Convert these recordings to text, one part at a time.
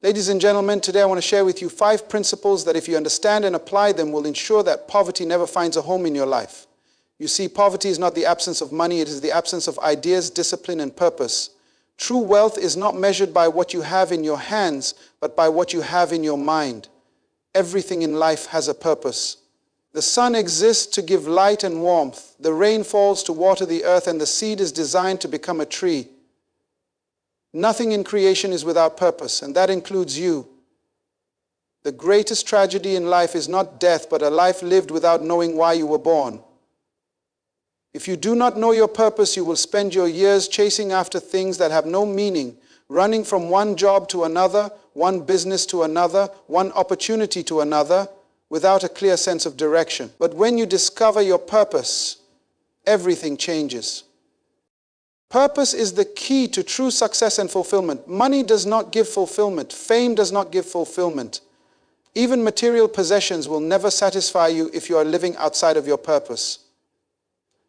Ladies and gentlemen, today I want to share with you 5 principles that if you understand and apply them will ensure that poverty never finds a home in your life. You see, poverty is not the absence of money, it is the absence of ideas, discipline, and purpose. True wealth is not measured by what you have in your hands, but by what you have in your mind. Everything in life has a purpose. The sun exists to give light and warmth. The rain falls to water the earth, and the seed is designed to become a tree. Nothing in creation is without purpose, and that includes you. The greatest tragedy in life is not death, but a life lived without knowing why you were born. If you do not know your purpose, you will spend your years chasing after things that have no meaning, running from one job to another, one business to another, one opportunity to another, without a clear sense of direction. But when you discover your purpose, everything changes. Purpose is the key to true success and fulfillment. Money does not give fulfillment. Fame does not give fulfillment. Even material possessions will never satisfy you if you are living outside of your purpose.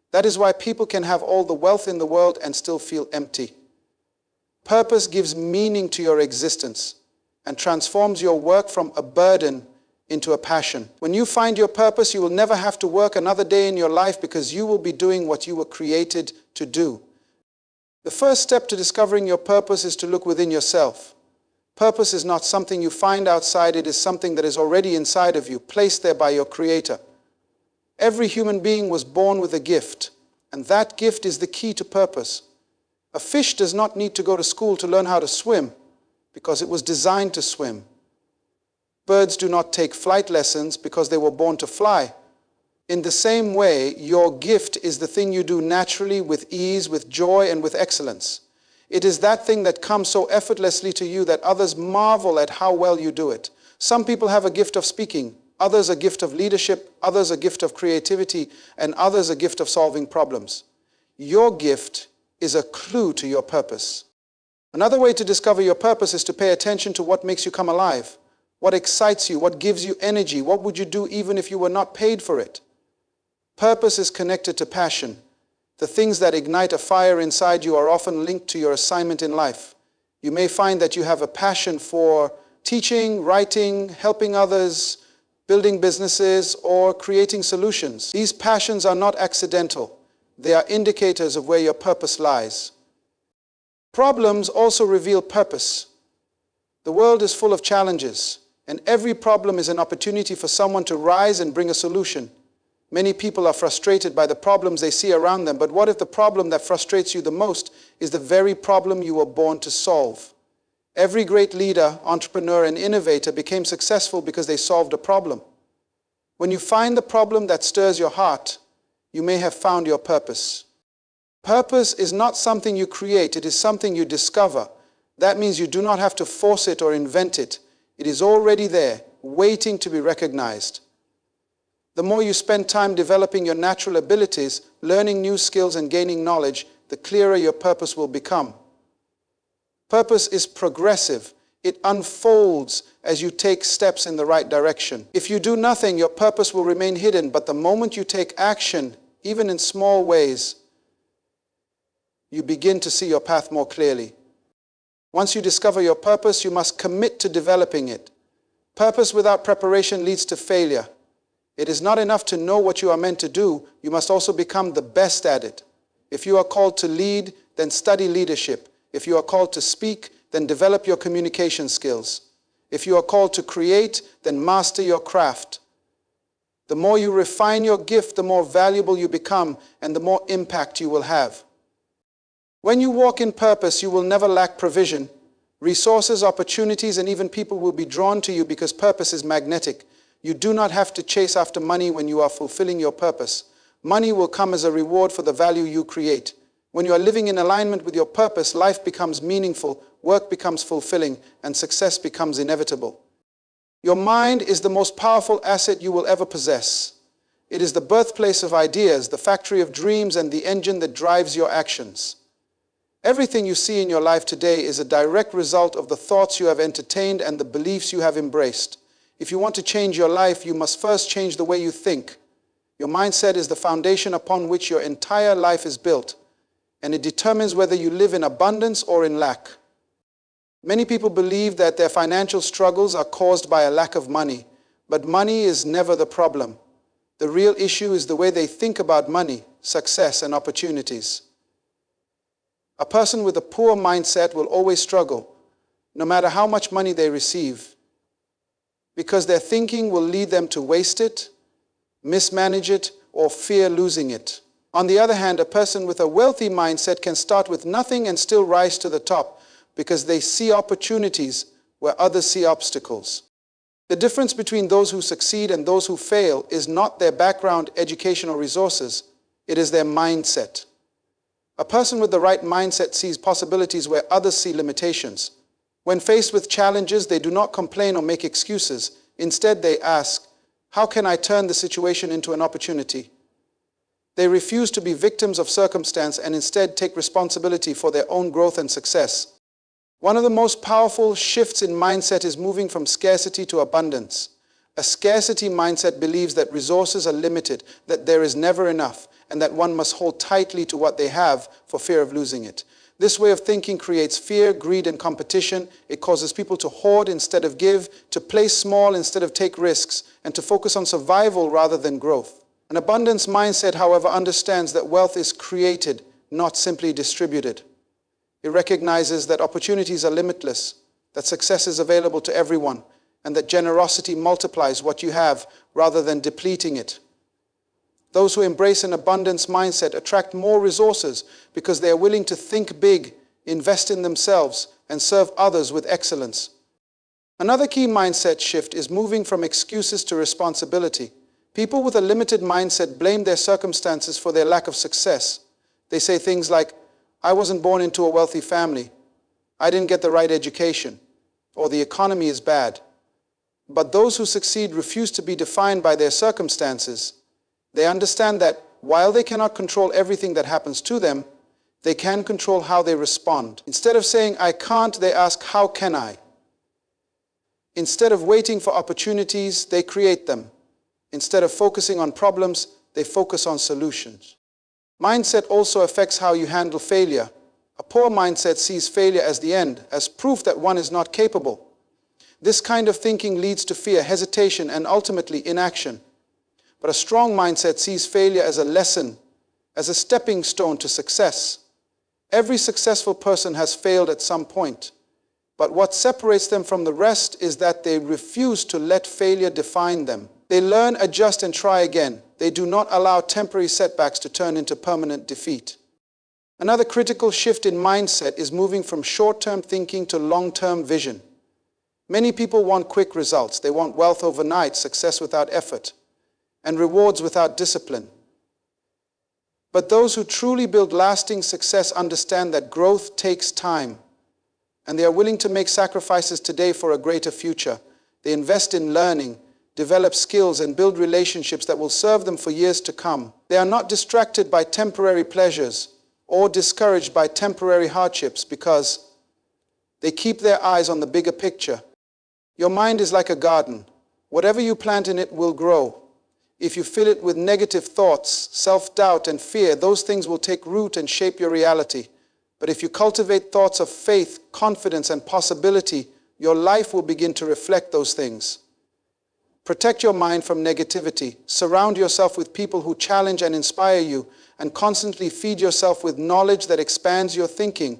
That is why people can have all the wealth in the world and still feel empty. Purpose gives meaning to your existence and transforms your work from a burden into a passion. When you find your purpose, you will never have to work another day in your life because you will be doing what you were created to do. The first step to discovering your purpose is to look within yourself. Purpose is not something you find outside, it is something that is already inside of you, placed there by your Creator. Every human being was born with a gift, and that gift is the key to purpose. A fish does not need to go to school to learn how to swim, because it was designed to swim. Birds do not take flight lessons because they were born to fly. In the same way, your gift is the thing you do naturally, with ease, with joy, and with excellence. It is that thing that comes so effortlessly to you that others marvel at how well you do it. Some people have a gift of speaking, others a gift of leadership, others a gift of creativity, and others a gift of solving problems. Your gift is a clue to your purpose. Another way to discover your purpose is to pay attention to what makes you come alive. What excites you? What gives you energy? What would you do even if you were not paid for it? Purpose is connected to passion. The things that ignite a fire inside you are often linked to your assignment in life. You may find that you have a passion for teaching, writing, helping others, building businesses, or creating solutions. These passions are not accidental. They are indicators of where your purpose lies. Problems also reveal purpose. The world is full of challenges, and every problem is an opportunity for someone to rise and bring a solution. Many people are frustrated by the problems they see around them, but what if the problem that frustrates you the most is the very problem you were born to solve? Every great leader, entrepreneur, and innovator became successful because they solved a problem. When you find the problem that stirs your heart, you may have found your purpose. Purpose is not something you create, it is something you discover. That means you do not have to force it or invent it. It is already there, waiting to be recognized. The more you spend time developing your natural abilities, learning new skills and gaining knowledge, the clearer your purpose will become. Purpose is progressive. It unfolds as you take steps in the right direction. If you do nothing, your purpose will remain hidden, but the moment you take action, even in small ways, you begin to see your path more clearly. Once you discover your purpose, you must commit to developing it. Purpose without preparation leads to failure. It is not enough to know what you are meant to do, you must also become the best at it. If you are called to lead, then study leadership. If you are called to speak, then develop your communication skills. If you are called to create, then master your craft. The more you refine your gift, the more valuable you become and the more impact you will have. When you walk in purpose, you will never lack provision. Resources, opportunities, and even people will be drawn to you because purpose is magnetic. You do not have to chase after money when you are fulfilling your purpose. Money will come as a reward for the value you create. When you are living in alignment with your purpose, life becomes meaningful, work becomes fulfilling, and success becomes inevitable. Your mind is the most powerful asset you will ever possess. It is the birthplace of ideas, the factory of dreams, and the engine that drives your actions. Everything you see in your life today is a direct result of the thoughts you have entertained and the beliefs you have embraced. If you want to change your life, you must first change the way you think. Your mindset is the foundation upon which your entire life is built, and it determines whether you live in abundance or in lack. Many people believe that their financial struggles are caused by a lack of money, but money is never the problem. The real issue is the way they think about money, success, and opportunities. A person with a poor mindset will always struggle, no matter how much money they receive, because their thinking will lead them to waste it, mismanage it, or fear losing it. On the other hand, a person with a wealthy mindset can start with nothing and still rise to the top because they see opportunities where others see obstacles. The difference between those who succeed and those who fail is not their background, education, or resources. It is their mindset. A person with the right mindset sees possibilities where others see limitations. When faced with challenges, they do not complain or make excuses. Instead, they ask, how can I turn the situation into an opportunity? They refuse to be victims of circumstance and instead take responsibility for their own growth and success. One of the most powerful shifts in mindset is moving from scarcity to abundance. A scarcity mindset believes that resources are limited, that there is never enough, and that one must hold tightly to what they have for fear of losing it. This way of thinking creates fear, greed, and competition. It causes people to hoard instead of give, to play small instead of take risks, and to focus on survival rather than growth. An abundance mindset, however, understands that wealth is created, not simply distributed. It recognizes that opportunities are limitless, that success is available to everyone, and that generosity multiplies what you have rather than depleting it. Those who embrace an abundance mindset attract more resources because they are willing to think big, invest in themselves, and serve others with excellence. Another key mindset shift is moving from excuses to responsibility. People with a limited mindset blame their circumstances for their lack of success. They say things like, I wasn't born into a wealthy family, I didn't get the right education, or the economy is bad. But those who succeed refuse to be defined by their circumstances. They understand that while they cannot control everything that happens to them, they can control how they respond. Instead of saying, I can't, they ask, how can I? Instead of waiting for opportunities, they create them. Instead of focusing on problems, they focus on solutions. Mindset also affects how you handle failure. A poor mindset sees failure as the end, as proof that one is not capable. This kind of thinking leads to fear, hesitation, and ultimately inaction. But a strong mindset sees failure as a lesson, as a stepping stone to success. Every successful person has failed at some point. But what separates them from the rest is that they refuse to let failure define them. They learn, adjust, and try again. They do not allow temporary setbacks to turn into permanent defeat. Another critical shift in mindset is moving from short-term thinking to long-term vision. Many people want quick results. They want wealth overnight, success without effort, and rewards without discipline. But those who truly build lasting success understand that growth takes time, and they are willing to make sacrifices today for a greater future. They invest in learning, develop skills, and build relationships that will serve them for years to come. They are not distracted by temporary pleasures or discouraged by temporary hardships because they keep their eyes on the bigger picture. Your mind is like a garden. Whatever you plant in it will grow. If you fill it with negative thoughts, self-doubt, and fear, those things will take root and shape your reality. But if you cultivate thoughts of faith, confidence, and possibility, your life will begin to reflect those things. Protect your mind from negativity. Surround yourself with people who challenge and inspire you, and constantly feed yourself with knowledge that expands your thinking.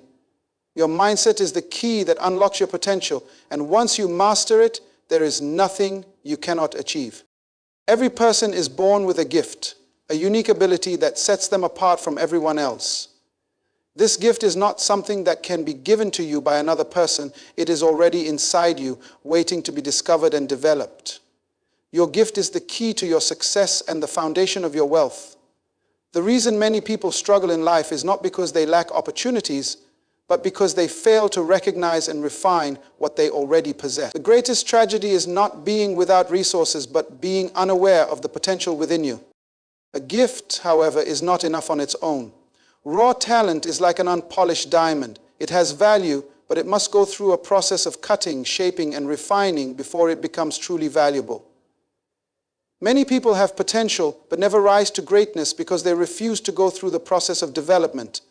Your mindset is the key that unlocks your potential, and once you master it, there is nothing you cannot achieve. Every person is born with a gift, a unique ability that sets them apart from everyone else. This gift is not something that can be given to you by another person. It is already inside you, waiting to be discovered and developed. Your gift is the key to your success and the foundation of your wealth. The reason many people struggle in life is not because they lack opportunities, but because they fail to recognize and refine what they already possess. The greatest tragedy is not being without resources, but being unaware of the potential within you. A gift, however, is not enough on its own. Raw talent is like an unpolished diamond. It has value, but it must go through a process of cutting, shaping, and refining before it becomes truly valuable. Many people have potential, but never rise to greatness because they refuse to go through the process of development.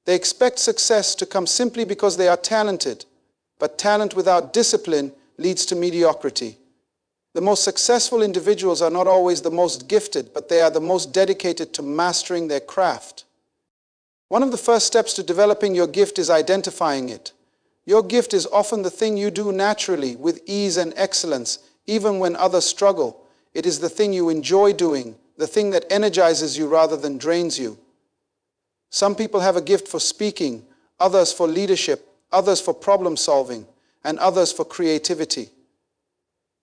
They expect success to come simply because they are talented, But talent without discipline leads to mediocrity. The most successful individuals are not always the most gifted, but they are the most dedicated to mastering their craft. One of the first steps to developing your gift is identifying it. Your gift is often the thing you do naturally, with ease and excellence, even when others struggle. It is the thing you enjoy doing, the thing that energizes you rather than drains you. Some people have a gift for speaking, others for leadership, others for problem solving, and others for creativity.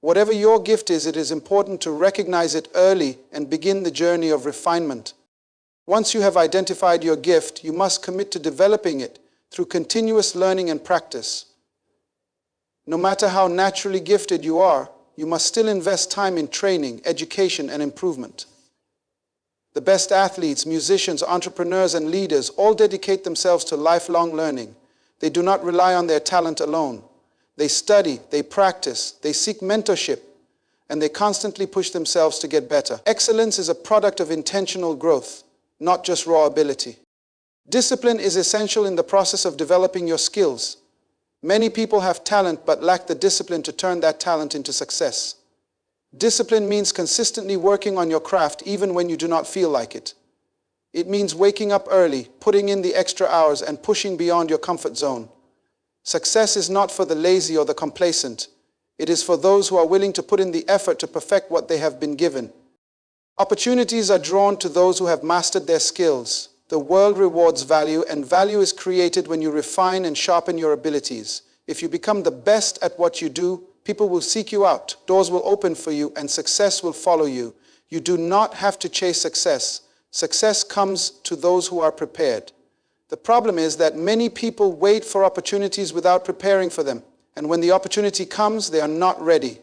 Whatever your gift is, it is important to recognize it early and begin the journey of refinement. Once you have identified your gift, you must commit to developing it through continuous learning and practice. No matter how naturally gifted you are, you must still invest time in training, education, and improvement. The best athletes, musicians, entrepreneurs, and leaders all dedicate themselves to lifelong learning. They do not rely on their talent alone. They study, they practice, they seek mentorship, and they constantly push themselves to get better. Excellence is a product of intentional growth, not just raw ability. Discipline is essential in the process of developing your skills. Many people have talent but lack the discipline to turn that talent into success. Discipline means consistently working on your craft even when you do not feel like it. It means waking up early, putting in the extra hours, and pushing beyond your comfort zone. Success is not for the lazy or the complacent. It is for those who are willing to put in the effort to perfect what they have been given. Opportunities are drawn to those who have mastered their skills. The world rewards value, and value is created when you refine and sharpen your abilities. If you become the best at what you do, people will seek you out, doors will open for you, and success will follow you. You do not have to chase success. Success comes to those who are prepared. The problem is that many people wait for opportunities without preparing for them, and when the opportunity comes, they are not ready.